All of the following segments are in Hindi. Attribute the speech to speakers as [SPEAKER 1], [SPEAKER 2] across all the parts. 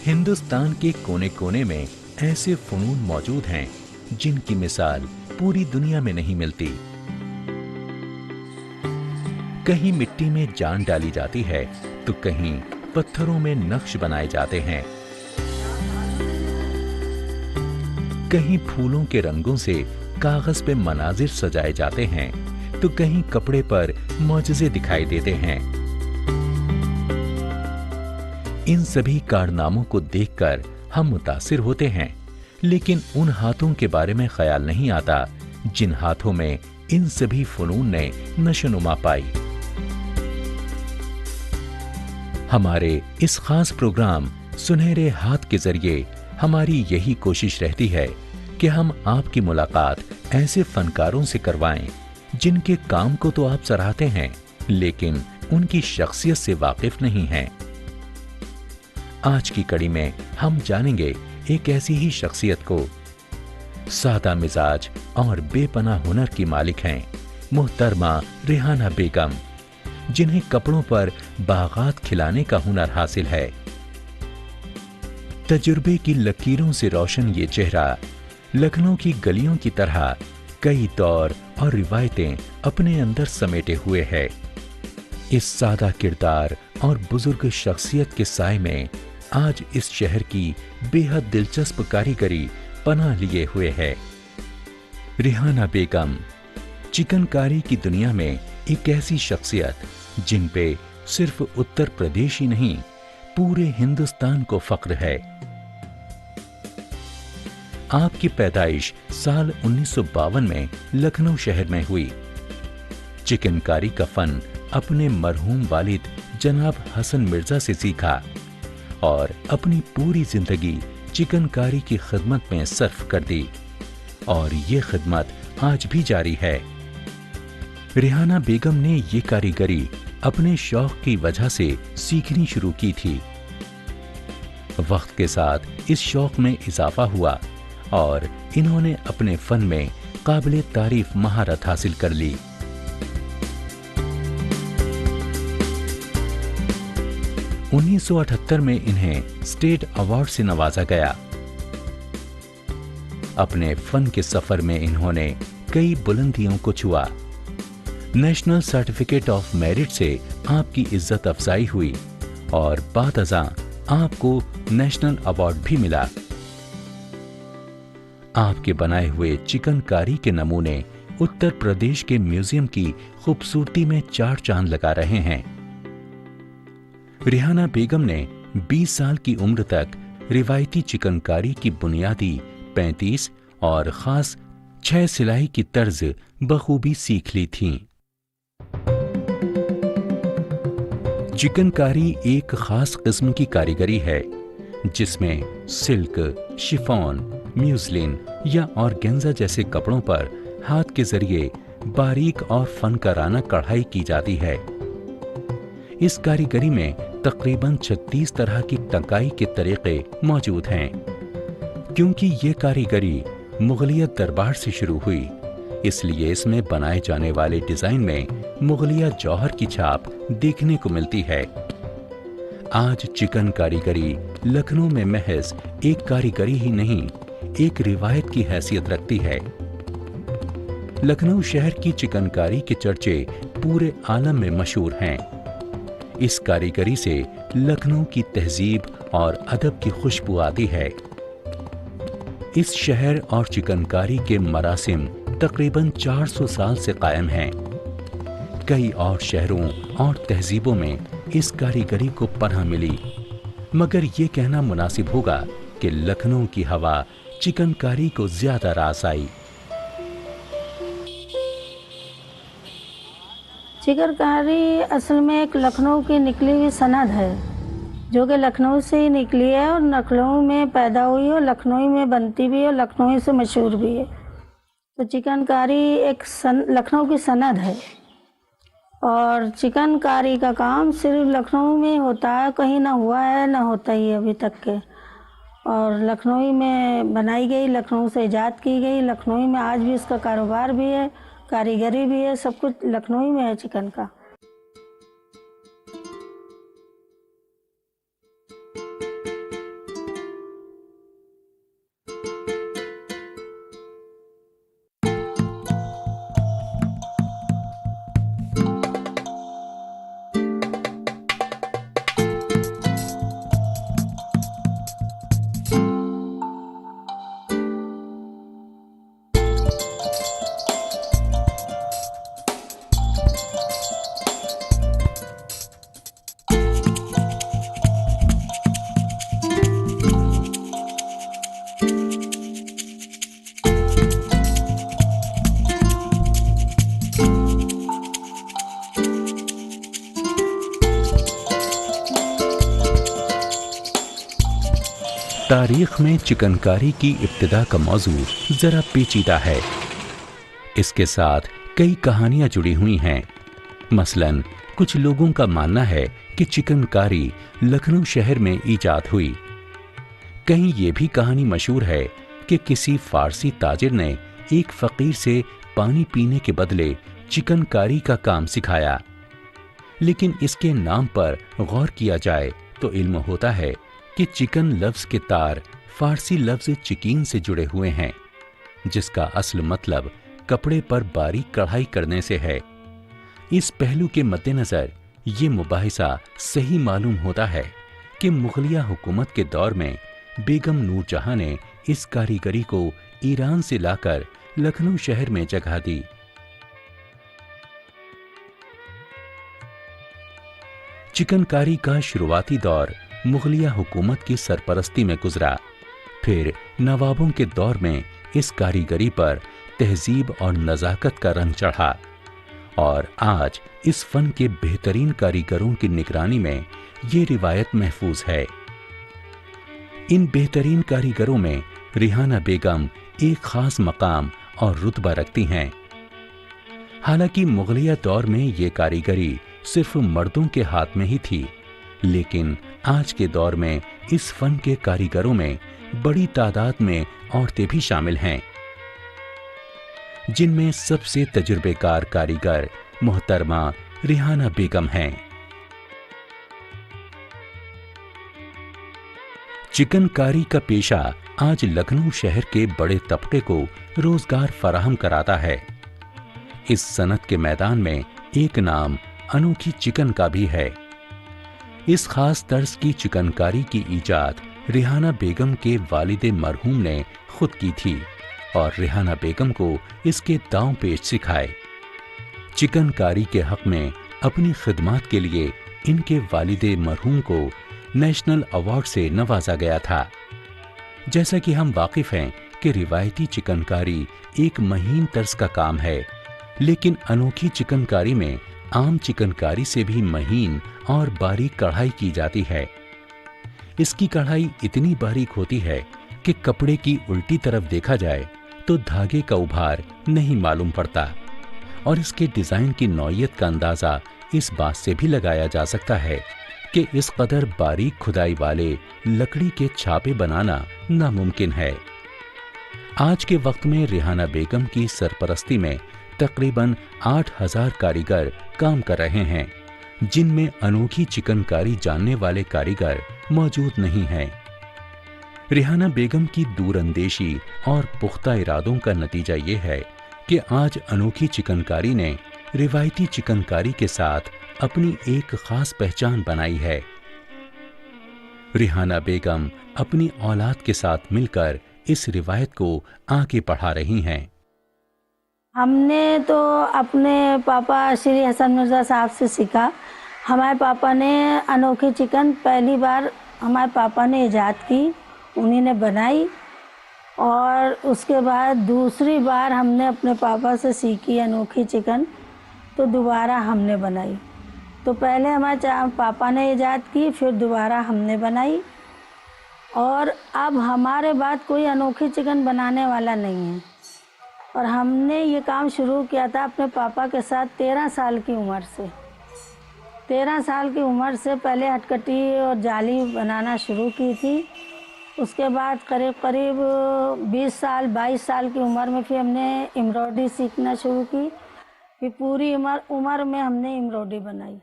[SPEAKER 1] हिंदुस्तान के कोने कोने में ऐसे फ़नून मौजूद हैं जिनकी मिसाल पूरी दुनिया में नहीं मिलती। कहीं मिट्टी में जान डाली जाती है तो कहीं पत्थरों में नक्श बनाए जाते हैं। कहीं फूलों के रंगों से कागज पे मनाजिर सजाए जाते हैं तो कहीं कपड़े पर मौजज़े दिखाई देते हैं। इन सभी कारनामों को देखकर हम मुतासिर होते हैं, लेकिन उन हाथों के बारे में ख्याल नहीं आता जिन हाथों में इन सभी फनून ने नशोनुमा पाई। हमारे इस खास प्रोग्राम सुनहरे हाथ के जरिए हमारी यही कोशिश रहती है कि हम आपकी मुलाकात ऐसे फनकारों से करवाएं जिनके काम को तो आप सराहते हैं, लेकिन उनकी शख्सियत से वाकिफ नहीं हैं। आज की कड़ी में हम जानेंगे एक ऐसी ही शख्सियत को। सादा मिजाज और बेपनाह हुनर की मालिक हैं मोहतरमा रेहाना बेगम, जिन्हें कपड़ों पर बागात खिलाने का हुनर हासिल है। तजुर्बे की लकीरों से रोशन ये चेहरा लखनऊ की गलियों की तरह कई दौर और रिवायतें अपने अंदर समेटे हुए है। इस सादा किरदार और बुजुर्ग शख्सियत के साए में आज इस शहर की बेहद दिलचस्प कारीगरी पनाह लिए हुए है। रेहाना बेगम चिकनकारी की दुनिया में एक ऐसी शख्सियत जिन पे सिर्फ उत्तर प्रदेश ही नहीं, पूरे हिंदुस्तान को फख्र है। आपकी पैदाइश साल 1952 में लखनऊ शहर में हुई। चिकनकारी का फन अपने मरहूम वालिद जनाब हसन मिर्जा से सीखा और अपनी पूरी जिंदगी चिकनकारी की खिदमत में सर्फ कर दी और ये खिदमत आज भी जारी है। रेहाना बेगम ने ये कारीगरी अपने शौक की वजह से सीखनी शुरू की थी। वक्त के साथ इस शौक में इजाफा हुआ और इन्होंने अपने फन में काबिले तारीफ महारत हासिल कर ली। उन्नीस 1978 में इन्हें स्टेट अवार्ड से नवाजा गया। अपने फन के सफर में इन्होंने कई बुलंदियों को छुआ। नेशनल सर्टिफिकेट ऑफ मेरिट से आपकी इज्जत अफजाई हुई और बादअज़ां आपको नेशनल अवार्ड भी मिला। आपके बनाए हुए चिकनकारी के नमूने उत्तर प्रदेश के म्यूजियम की खूबसूरती में चार चांद लगा रहे हैं। रेहाना बेगम ने 20 साल की उम्र तक रिवायती चिकनकारी की बुनियादी 35 और खास 6 सिलाई की तर्ज बखूबी सीख ली थीं। चिकनकारी एक खास किस्म की कारीगरी है जिसमें सिल्क, शिफॉन, म्यूस्लिन या ऑर्गेन्जा जैसे कपड़ों पर हाथ के जरिए बारीक और फनकाराना कढ़ाई की जाती है। इस कारीगरी में तकरीबन 36 तरह की टंकाई के तरीके मौजूद हैं। क्योंकि ये कारीगरी मुगलियत दरबार से शुरू हुई, इसलिए इसमें बनाए जाने वाले डिजाइन में मुगलिया जौहर की छाप देखने को मिलती है। आज चिकन कारीगरी लखनऊ में महज एक कारीगरी ही नहीं, एक रिवायत की हैसियत रखती है। लखनऊ शहर की चिकनकारी के चर्चे पूरे आलम में मशहूर हैं। इस कारीगरी से लखनऊ की तहजीब और अदब की खुशबू आती है। इस शहर और चिकनकारी के मरासिम तकरीबन 400 साल से कायम हैं। कई और शहरों और तहजीबों में इस कारीगरी को पनाह मिली, मगर ये कहना मुनासिब होगा कि लखनऊ की हवा चिकनकारी को ज्यादा रास आई।
[SPEAKER 2] चिकनकारी असल में एक लखनऊ की निकली हुई सनद है, जो कि लखनऊ से ही निकली है और लखनऊ में पैदा हुई और लखनऊ में बनती भी है और लखनऊ से मशहूर भी है। तो चिकनकारी एक लखनऊ की सनद है और चिकनकारी का काम सिर्फ लखनऊ में होता है, कहीं ना हुआ है ना होता ही अभी तक के। और लखनऊ में बनाई गई, लखनऊ से ईजाद की गई, लखनऊ में आज भी इसका कारोबार भी है, कारीगरी भी है, सब कुछ लखनऊ में है चिकन का।
[SPEAKER 1] तारीख में चिकनकारी की इब्तिदा का मौजू जरा पेचीदा है। इसके साथ कई कहानियां जुड़ी हुई हैं। मसलन कुछ लोगों का मानना है कि चिकनकारी लखनऊ शहर में इजाद हुई। कहीं ये भी कहानी मशहूर है कि किसी फारसी ताजिर ने एक फकीर से पानी पीने के बदले चिकनकारी का काम सिखाया। लेकिन इसके नाम पर गौर किया जाए तो इल्म होता है कि चिकन लफ्ज के तार फारसी लफ्ज चिकीन से जुड़े हुए हैं, जिसका असल मतलब कपड़े पर बारीक कढ़ाई करने से है। इस पहलू के मद्देनजर ये मुबाहिसा सही मालूम होता है कि मुगलिया हुकूमत के दौर में बेगम नूरजहां ने इस कारीगरी को ईरान से लाकर लखनऊ शहर में जगह दी। चिकनकारी का शुरुआती दौर मुगलिया हुकूमत की सरपरस्ती में गुजरा। फिर नवाबों के दौर में इस कारीगरी पर तहजीब और नजाकत का रंग चढ़ा और आज इस फन के बेहतरीन कारीगरों की निगरानी में ये रिवायत महफूज है। इन बेहतरीन कारीगरों में रिहाना बेगम एक खास मकाम और रुतबा रखती हैं। हालांकि मुगलिया दौर में ये कारीगरी सिर्फ मर्दों के हाथ में ही थी, लेकिन आज के दौर में इस फन के कारीगरों में बड़ी तादाद में औरतें भी शामिल हैं, जिनमें सबसे तजुर्बेकार कारीगर मोहतरमा रिहाना बेगम हैं। चिकनकारी का पेशा आज लखनऊ शहर के बड़े तबके को रोजगार फराहम कराता है। इस सनत के मैदान में एक नाम अनोखी चिकन का भी है। इस खास तर्ज की चिकनकारी की इजाद रिहाना बेगम के वालिदे मरहूम ने खुद की थी और रिहाना बेगम को इसके दांव पेच सिखाए। चिकनकारी के हक में अपनी खिदमात के लिए इनके वालिदे मरहूम को नेशनल अवार्ड से नवाजा गया था। जैसा कि हम वाकिफ हैं कि रिवायती चिकनकारी एक महीन तर्ज का काम है, लेकिन अनोखी चिकनकारी में आम चिकनकारी से भी महीन और बारीक कढ़ाई की जाती है। इसकी कढ़ाई इतनी बारीक होती है कि कपड़े की उल्टी तरफ देखा जाए तो धागे का उभार नहीं मालूम पड़ता और इसके डिजाइन की नौइयत का अंदाजा इस बात से भी लगाया जा सकता है कि इस कदर बारीक खुदाई वाले लकड़ी के छापे बनाना नामुमकिन है। आज के वक्त में रिहाना बेगम की सरपरस्ती में तकरीबन 8000 कारीगर काम कर रहे हैं, जिनमें अनोखी चिकनकारी जानने वाले कारीगर मौजूद नहीं हैं। रिहाना बेगम की दूरअंदेशी और पुख्ता इरादों का नतीजा ये है कि आज अनोखी चिकनकारी ने रिवायती चिकनकारी के साथ अपनी एक खास पहचान बनाई है। रिहाना बेगम अपनी औलाद के साथ मिलकर इस रिवायत को आगे बढ़ा रही हैं।
[SPEAKER 2] हमने तो अपने पापा श्री हसन मिर्ज़ा साहब से सीखा। हमारे पापा ने अनोखी चिकन पहली बार हमारे पापा ने ईजाद की, उन्हीं ने बनाई और उसके बाद दूसरी बार हमने अपने पापा से सीखी अनोखी चिकन, तो दोबारा हमने बनाई। तो पहले हमारे पापा ने ईजाद की, फिर दोबारा हमने बनाई और अब हमारे बाद कोई अनोखी चिकन बनाने वाला नहीं है। और हमने ये काम शुरू किया था अपने पापा के साथ 13 साल की उम्र से। 13 साल की उम्र से पहले हटकटी और जाली बनाना शुरू की थी। उसके बाद करीब करीब 20 साल 22 साल की उम्र में फिर हमने एम्ब्रॉयडरी सीखना शुरू की। फिर पूरी उम्र में हमने एम्ब्रॉयडरी बनाई।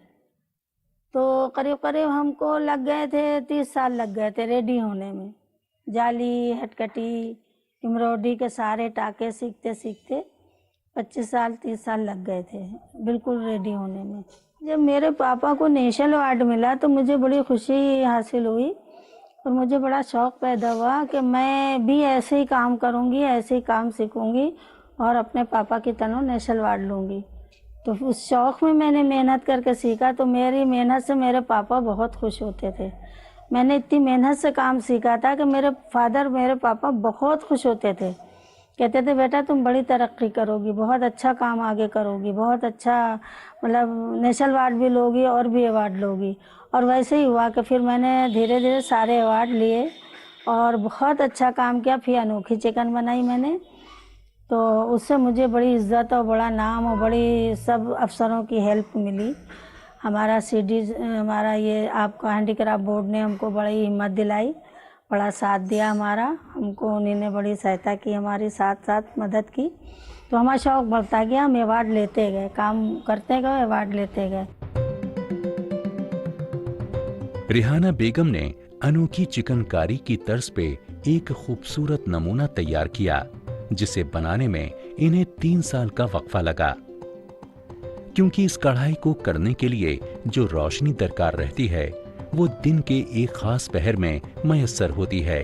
[SPEAKER 2] तो करीब करीब हमको लग गए थे 30 साल लग गए थे रेडी होने में। जाली, हटकटी, एम्ब्रॉयडरी के सारे टाके सीखते सीखते 25 साल 30 साल लग गए थे बिल्कुल रेडी होने में। जब मेरे पापा को नेशनल अवार्ड मिला तो मुझे बड़ी खुशी हासिल हुई और मुझे बड़ा शौक़ पैदा हुआ कि मैं भी ऐसे ही काम करूँगी, ऐसे ही काम सीखूँगी और अपने पापा की तरह नेशनल अवार्ड लूँगी। तो उस शौक़ में मैंने मेहनत करके सीखा। तो मेरी मेहनत से मेरे पापा बहुत खुश होते थे। मैंने इतनी मेहनत से काम सीखा था कि मेरे पापा बहुत खुश होते थे। कहते थे बेटा तुम बड़ी तरक्की करोगी, बहुत अच्छा काम आगे करोगी, बहुत अच्छा मतलब नेशनल अवार्ड भी लोगी और भी अवार्ड लोगी। और वैसे ही हुआ कि फिर मैंने धीरे धीरे सारे अवार्ड लिए और बहुत अच्छा काम किया। फिर अनोखी चिकन बनाई मैंने, तो उससे मुझे बड़ी इज्जत और बड़ा नाम और बड़ी सब अफसरों की हेल्प मिली। हमारा हमारा ये आपका हैंडीक्राफ्ट बोर्ड ने हमको बड़ी हिम्मत दिलाई, बड़ा साथ दिया हमारा, हमको उन्हीं ने बड़ी सहायता की, हमारी साथ साथ मदद की। तो हमारा शौक़ बढ़ता गया, हम अवार्ड लेते गए, काम करते गए, अवार्ड लेते गए।
[SPEAKER 1] रिहाना बेगम ने अनोखी चिकनकारी की तर्ज पे एक खूबसूरत नमूना तैयार किया, जिसे बनाने में इन्हें 3 साल का वक्फा लगा। क्योंकि इस कढ़ाई को करने के लिए जो रोशनी दरकार रहती है वो दिन के एक खास पहर में मयस्सर होती है,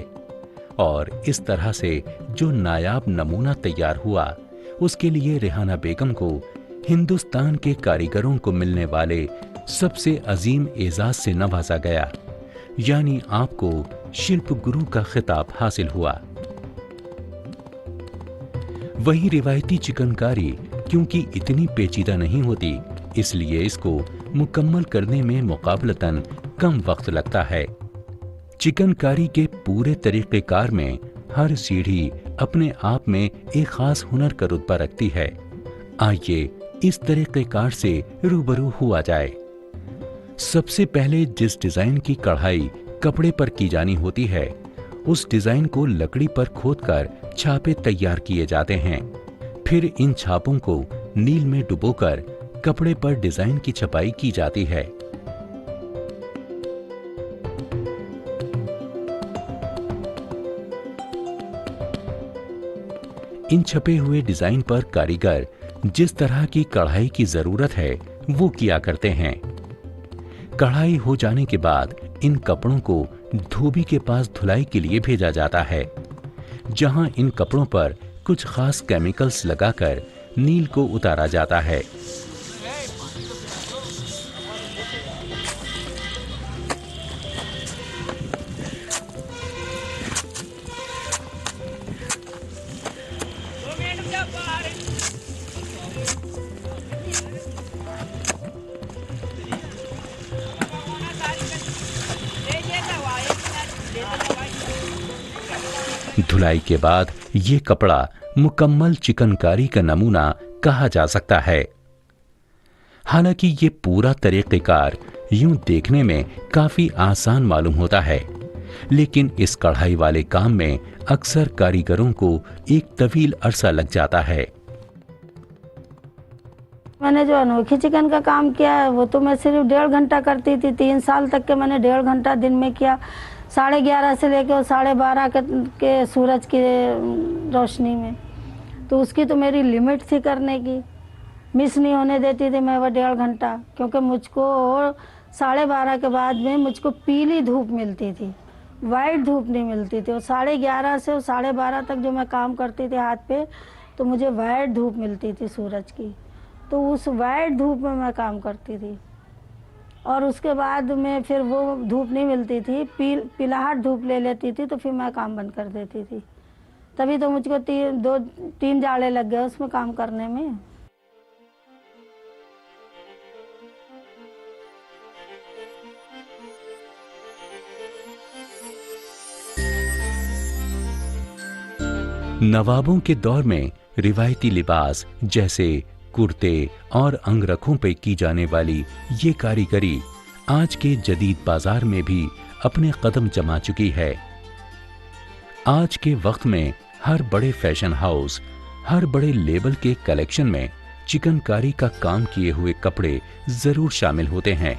[SPEAKER 1] और इस तरह से जो नायाब नमूना तैयार हुआ उसके लिए रिहाना बेगम को हिंदुस्तान के कारीगरों को मिलने वाले सबसे अजीम एजाज से नवाजा गया, यानी आपको शिल्प गुरु का खिताब हासिल हुआ। वही रिवायती चिकनकारी क्योंकि इतनी पेचीदा नहीं होती, इसलिए इसको मुकम्मल करने में मुकाबलतन कम वक्त लगता है। चिकनकारी के पूरे तरीक़ेकार में हर सीढ़ी अपने आप में एक खास हुनर का रुतबा रखती है। आइए इस तरीक़ेकार से रूबरू हुआ जाए। सबसे पहले जिस डिजाइन की कढ़ाई कपड़े पर की जानी होती है, उस डिजाइन को लकड़ी पर खोदकर छापे तैयार किए जाते हैं। फिर इन छापों को नील में डुबोकर कपड़े पर डिजाइन की छपाई की जाती है। इन छपे हुए डिजाइन पर कारीगर जिस तरह की कढ़ाई की जरूरत है वो किया करते हैं। कढ़ाई हो जाने के बाद इन कपड़ों को धोबी के पास धुलाई के लिए भेजा जाता है, जहां इन कपड़ों पर कुछ खास केमिकल्स लगाकर नील को उतारा जाता है। धुलाई के बाद ये कपड़ा मुकम्मल चिकनकारी का नमूना कहा जा सकता है। हालांकि ये पूरा तरीक़ेकार यूं देखने में काफी आसान मालूम होता है, लेकिन इस कढ़ाई वाले काम में अक्सर कारीगरों को एक तवील अरसा लग जाता है।
[SPEAKER 2] मैंने जो अनोखी चिकन का काम किया है वो तो मैं सिर्फ 1.5 घंटा करती थी। 3 साल तक के मैंने 1.5 घंटा दिन में किया, 11:30 से लेकर 12:30 के सूरज की रोशनी में। तो उसकी तो मेरी लिमिट थी करने की, मिस नहीं होने देती थी मैं वो 1.5 घंटा, क्योंकि मुझको 12:30 के बाद में मुझको पीली धूप मिलती थी, वाइट धूप नहीं मिलती थी। और 11:30 से 12:30 तक जो मैं काम करती थी हाथ पे, तो मुझे वाइट धूप मिलती थी सूरज की, तो उस वाइट धूप में मैं काम करती थी। और उसके बाद में फिर वो धूप नहीं मिलती थी, पिलाहट धूप ले लेती थी, तो फिर मैं काम बंद कर देती थी। तभी तो मुझको 3 जाड़े लग गए उसमें काम करने में।
[SPEAKER 1] नवाबों के दौर में रिवायती लिबास जैसे कुर्ते और अंगरखों पे की जाने वाली ये कारीगरी आज के जदीद बाजार में भी अपने कदम जमा चुकी है। आज के वक्त में हर बड़े फैशन हाउस, हर बड़े लेबल के कलेक्शन में चिकनकारी का काम किए हुए कपड़े जरूर शामिल होते हैं।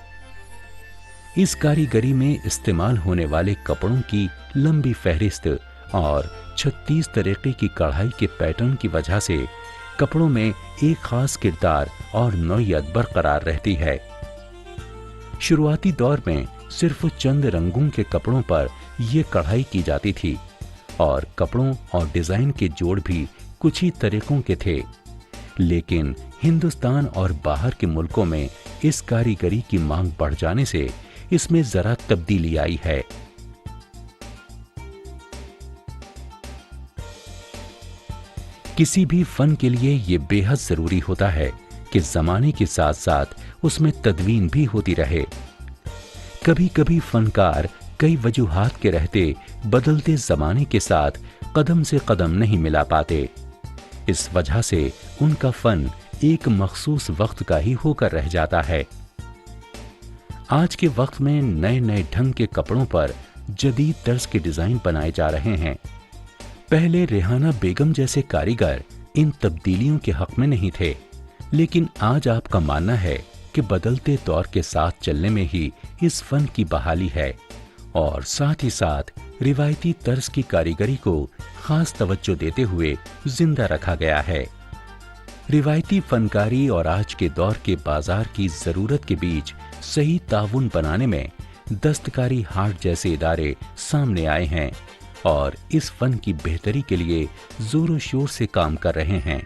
[SPEAKER 1] इस कारीगरी में इस्तेमाल होने वाले कपड़ों की लंबी फहरिस्त और 36 तरीके की कढ़ाई के पैटर्न की वजह से कपड़ों में एक खास किरदार और नौइयत बरकरार रहती है। शुरुआती दौर में सिर्फ चंद रंगों के कपड़ों पर यह कढ़ाई की जाती थी और कपड़ों और डिजाइन के जोड़ भी कुछ ही तरीकों के थे, लेकिन हिंदुस्तान और बाहर के मुल्कों में इस कारीगरी की मांग बढ़ जाने से इसमें जरा तब्दीली आई है। किसी भी फन के लिए ये बेहद जरूरी होता है कि जमाने के साथ साथ उसमें तदवीन भी होती रहे। कभी कभी फनकार कई वजूहात के रहते बदलते जमाने के साथ कदम से कदम नहीं मिला पाते। इस वजह से उनका फन एक मखसूस वक्त का ही होकर रह जाता है। आज के वक्त में नए नए ढंग के कपड़ों पर जदीद तर्ज के डिजाइन बनाए जा रहे हैं। पहले रेहाना बेगम जैसे कारीगर इन तब्दीलियों के हक में नहीं थे, लेकिन आज आपका मानना है कि बदलते दौर के साथ चलने में ही इस फन की बहाली है और साथ ही साथ रिवायती तर्ज की कारीगरी को खास तवज्जो देते हुए जिंदा रखा गया है। रिवायती फनकारी और आज के दौर के बाजार की जरूरत के बीच सही ताउन बनाने में दस्तकारी हाट जैसे इदारे सामने आए हैं और इस फन की बेहतरी के लिए जोरों शोर से काम कर रहे हैं।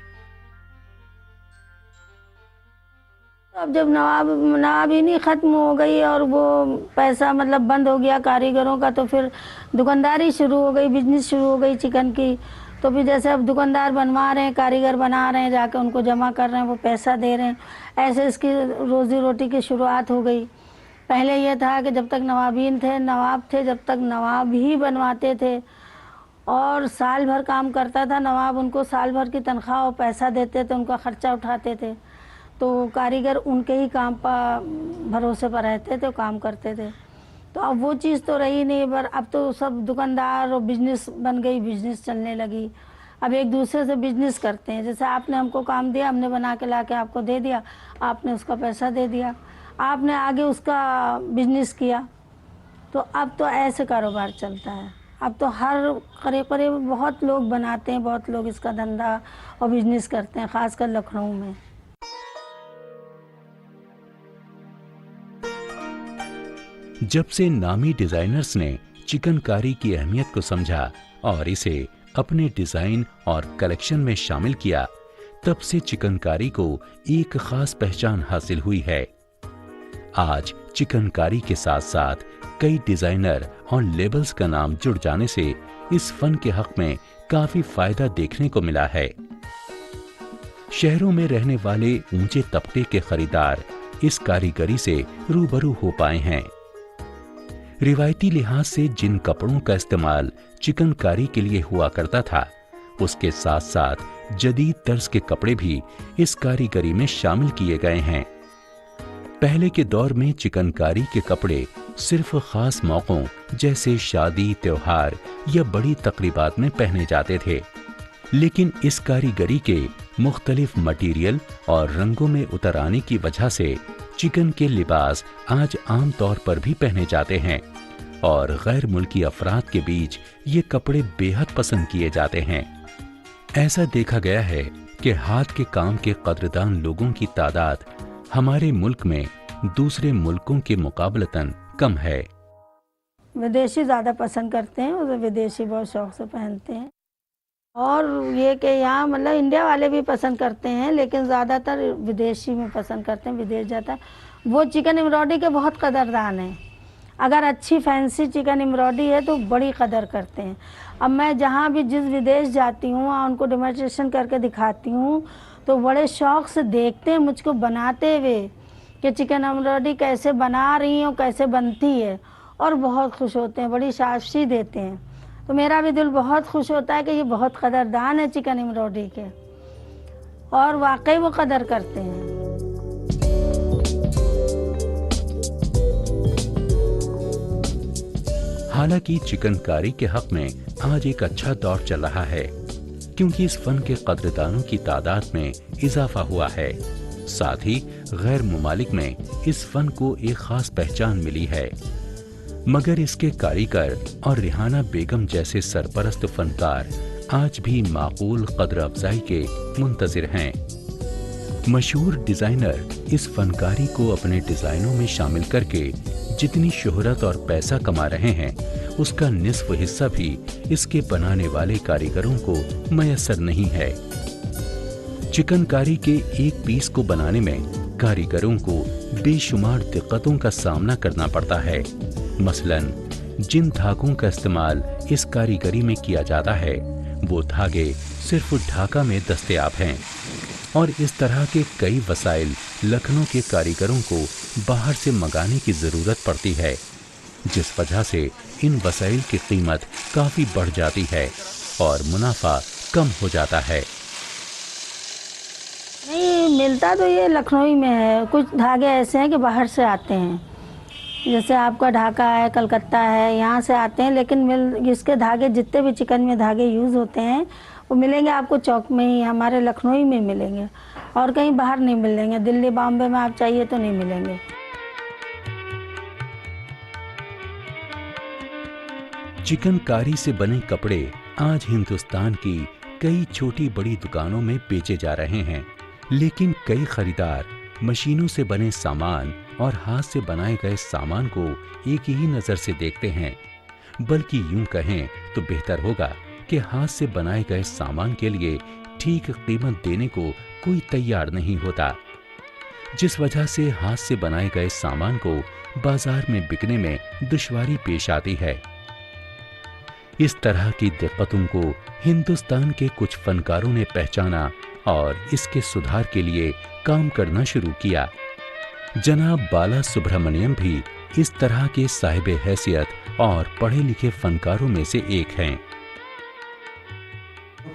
[SPEAKER 2] अब जब नवाबीनी खत्म हो गई और वो पैसा मतलब बंद हो गया कारीगरों का, तो फिर दुकानदारी शुरू हो गई, बिजनेस शुरू हो गई चिकन की। तो भी जैसे अब दुकानदार बनवा रहे हैं, कारीगर बना रहे हैं, जाके उनको जमा कर रहे हैं, वो पैसा दे रहे हैं, ऐसे इसकी रोजी रोटी की शुरुआत हो गई। पहले ये था कि जब तक नवाबीन थे, नवाब थे, जब तक नवाब ही बनवाते थे और साल भर काम करता था नवाब, उनको साल भर की तनख्वाह और पैसा देते थे, उनका खर्चा उठाते थे, तो कारीगर उनके ही काम पर भरोसे पर रहते थे, काम करते थे। तो अब वो चीज़ तो रही नहीं, पर अब तो सब दुकानदार और बिजनेस बन गई, बिजनेस चलने लगी। अब एक दूसरे से बिजनेस करते हैं, जैसे आपने हमको काम दिया, हमने बना के ला के आपको दे दिया, आपने उसका पैसा दे दिया, आपने आगे उसका बिजनेस किया। तो अब तो ऐसे कारोबार चलता है। अब तो हर करीब करीब बहुत लोग बनाते हैं, बहुत लोग इसका धंधा और बिजनेस करते हैं, ख़ासकर लखनऊ में।
[SPEAKER 1] जब से नामी डिजाइनर्स ने चिकनकारी की अहमियत को समझा और इसे अपने डिजाइन और कलेक्शन में शामिल किया, तब से चिकनकारी को एक खास पहचान हासिल हुई है। आज चिकनकारी के साथ साथ कई डिजाइनर और लेबल्स का नाम जुड़ जाने से इस फन के हक में काफी फायदा देखने को मिला है। शहरों में रहने वाले ऊंचे तबके के खरीदार इस कारीगरी से रूबरू हो पाए हैं। रिवायती लिहाज से जिन कपड़ों का इस्तेमाल चिकनकारी के लिए हुआ करता था, उसके साथ साथ जदीद तर्ज के कपड़े भी इस कारीगरी में शामिल किए गए हैं। पहले के दौर में चिकनकारी के कपड़े सिर्फ खास मौकों जैसे शादी, त्योहार या बड़ी तकरीबात में पहने जाते थे, लेकिन इस कारीगरी के मुख्तलिफ मटीरियल और रंगों में उतर आने की वजह से चिकन के लिबास आज आम तौर पर भी पहने जाते हैं और गैर मुल्की अफराद के बीच ये कपड़े बेहद पसंद किए जाते हैं। ऐसा देखा गया है कि हाथ के काम के कदरदान लोगों की तादाद हमारे मुल्क में दूसरे मुल्कों के मुकाबलतन कम है।
[SPEAKER 2] विदेशी ज़्यादा पसंद करते हैं और विदेशी बहुत शौक से पहनते हैं। और ये कि यहाँ मतलब इंडिया वाले भी पसंद करते हैं, लेकिन ज़्यादातर विदेशी में पसंद करते हैं, विदेश जाता है। वो चिकन एम्ब्रॉयडरी के बहुत कदरदान हैं। अगर अच्छी फैंसी चिकन एम्ब्रॉयडरी है तो बड़ी कदर करते हैं। अब मैं जहाँ भी जिस विदेश जाती हूँ वहाँ उनको डेमोन्स्ट्रेशन करके दिखाती हूँ, तो बड़े शौक़ से देखते हैं मुझको बनाते हुए कि चिकन एम्ब्रॉयडरी कैसे बना रही हूँ, कैसे बनती है, और बहुत खुश होते हैं, बड़ी शाबाशी देते हैं। तो मेरा भी दिल बहुत खुश होता है कि ये बहुत कदरदान है चिकन एम्ब्रॉयडरी के, और वाकई वो कदर करते हैं।
[SPEAKER 1] हालांकि चिकनकारी के हक में आज एक अच्छा दौर चल रहा है, क्योंकि इस फन के कदरदानों की तादाद में इजाफा हुआ है। साथ ही गैर मुमालिक में इस फन को एक खास पहचान मिली है। मगर इसके कारीगर और रेहाना बेगम जैसे सरपरस्त फनकार आज भी माकूल कदर अफजाई के मुंतजिर हैं। मशहूर डिजाइनर इस फनकारी को अपने डिजाइनों में शामिल करके जितनी शोहरत और पैसा कमा रहे हैं, उसका निस्फ हिस्सा भी इसके बनाने वाले कारीगरों को मयसर नहीं है। चिकनकारी के एक पीस को बनाने में कारीगरों को बेशुमार दिक्कतों का सामना करना पड़ता है। मसलन जिन धागों का इस्तेमाल इस कारीगरी में किया जाता है, वो धागे सिर्फ ढाका में दस्तयाब हैं, और इस तरह के कई वसाइल लखनऊ के कारीगरों को बाहर से मंगाने की ज़रूरत पड़ती है। जिस वजह से इन वसाइल की कीमत काफी बढ़ जाती है और मुनाफा कम हो जाता है।
[SPEAKER 2] नहीं मिलता तो ये लखनऊ में है, कुछ धागे ऐसे हैं कि बाहर से आते हैं, जैसे आपका ढाका है, कलकत्ता है, यहाँ से आते हैं, लेकिन इसके धागे जितने भी चिकन में धागे यूज़ होते हैं वो मिलेंगे आपको चौक में ही, हमारे लखनऊ में मिलेंगे और कहीं बाहर नहीं मिलेंगे। दिल्ली बॉम्बे में आप चाहिए तो नहीं मिलेंगे।
[SPEAKER 1] चिकनकारी से बने कपड़े आज हिंदुस्तान की कई छोटी बड़ी दुकानों में बेचे जा रहे हैं, लेकिन कई खरीदार मशीनों से बने सामान और हाथ से बनाए गए सामान को एक ही नज़र से देखते हैं, बल्कि यूं कहें तो बेहतर होगा कि हाथ से बनाए गए सामान के लिए ठीक कीमत देने को कोई तैयार नहीं होता, जिस वजह से हाथ से बनाए गए सामान को बाजार में बिकने में दुश्वारी पेश आती है। इस तरह की दिक्कतों को हिंदुस्तान के कुछ फनकारों ने पहचाना और इसके सुधार के लिए काम करना शुरू किया। जनाब बाला सुब्रमण्यम भी इस तरह के साहिब हैसियत और पढ़े लिखे फनकारों में से एक हैं।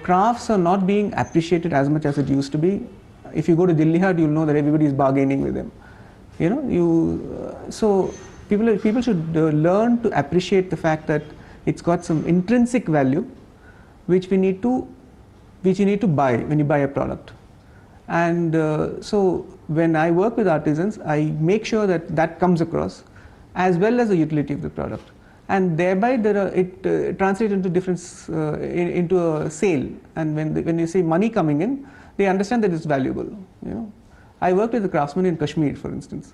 [SPEAKER 3] Crafts are not being appreciated as much as it used to be. If you go to Delhi Hut, you'll know that everybody is bargaining with them. You know, so people should learn to appreciate the fact that it's got some intrinsic value, which you need to buy when you buy a product. And so when I work with artisans, I make sure that that comes across, as well as the utility of the product. And thereby it translates into difference into a sale. And when you say money coming in, they understand that it's valuable. You know, I worked with a craftsman in Kashmir, for instance,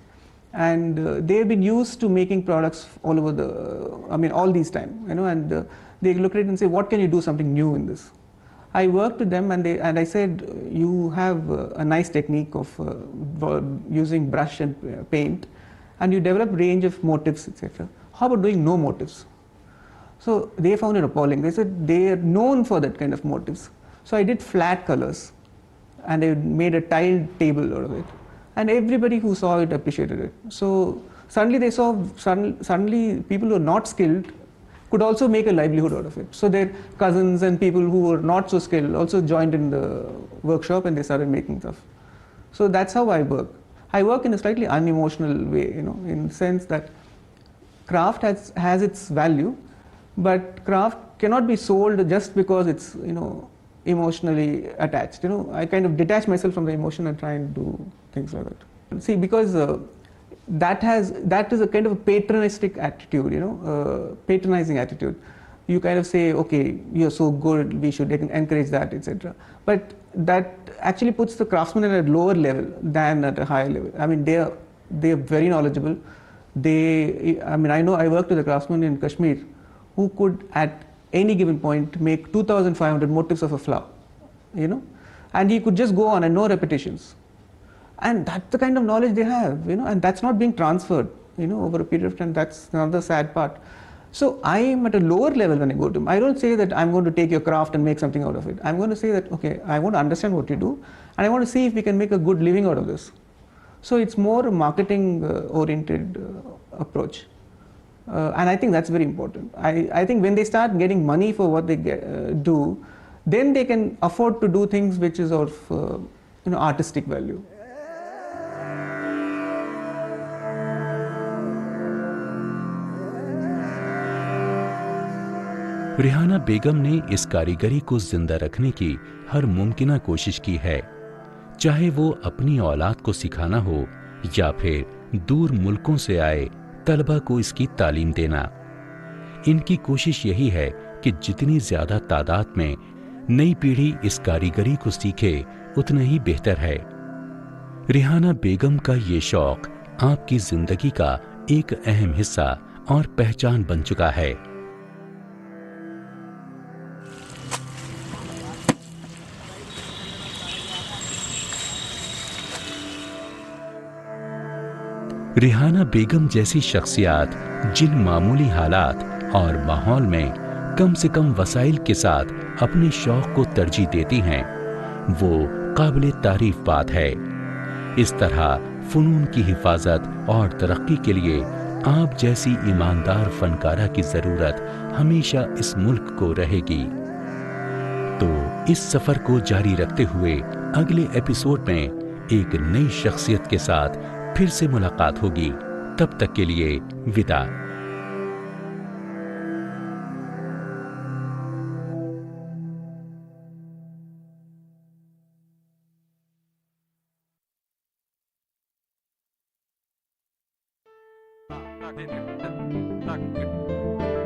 [SPEAKER 3] and they've been used to making products all over all these time. You know, and they look at it and say, what can you do something new in this? I worked with them, and I said, you have a nice technique of using brush and paint, and you develop range of motifs, etc. How about doing no motifs? So they found it appalling. They said they are known for that kind of motifs. So I did flat colors, and I made a tiled table out of it, and everybody who saw it appreciated it. So suddenly they saw, suddenly people who are not skilled could also make a livelihood out of it. So their cousins and people who were not so skilled also joined in the workshop, and they started making stuff. So that's how I work. I work in a slightly unemotional way, you know, in the sense that craft has its value, but craft cannot be sold just because it's, you know, emotionally attached. You know, I kind of detach myself from the emotion and try and do things like that. See, because that is a kind of a patronistic attitude, you know, patronizing attitude. You kind of say, okay, you're so good, we should encourage that, etc. But that actually puts the craftsman at a lower level than at a higher level. I mean, they are very knowledgeable. I worked with a craftsman in Kashmir who could at any given point make 2,500 motifs of a flower, you know, and he could just go on and no repetitions. And that's the kind of knowledge they have, you know, and that's not being transferred, you know, over a period of time. That's another sad part. So I am at a lower level when I go to him. I don't say that I'm going to take your craft and make something out of it. I'm going to say that, okay, I want to understand what you do, and I want to see if we can make a good living out of this. So it's more a marketing oriented approach. And I think that's very important. I think when they start getting money for what they do, then they can afford to do things which is of artistic value.
[SPEAKER 1] Rihana Begum ने इस कारीगरी को जिंदा रखने की हर मुमकिन कोशिश की है, चाहे वो अपनी औलाद को सिखाना हो या फिर दूर मुल्कों से आए तलबा को इसकी तालीम देना। इनकी कोशिश यही है कि जितनी ज्यादा तादाद में नई पीढ़ी इस कारीगरी को सीखे उतना ही बेहतर है। रिहाना बेगम का ये शौक आपकी जिंदगी का एक अहम हिस्सा और पहचान बन चुका है। रिहाना बेगम जैसी शख्सियत जिन मामूली हालात और माहौल में कम से कम वसाइल के साथ अपने शौक को तरजीह देती हैं, वो काबिल तारीफ बात है। इस तरह फनून की हिफाजत और तरक्की के लिए आप जैसी ईमानदार फनकारा की जरूरत हमेशा इस मुल्क को रहेगी। तो इस सफर को जारी रखते हुए अगले एपिसोड में एक नई शख्सियत के साथ फिर से मुलाकात होगी। तब तक के लिए विदा।
[SPEAKER 4] Tak, tak, tak, tak.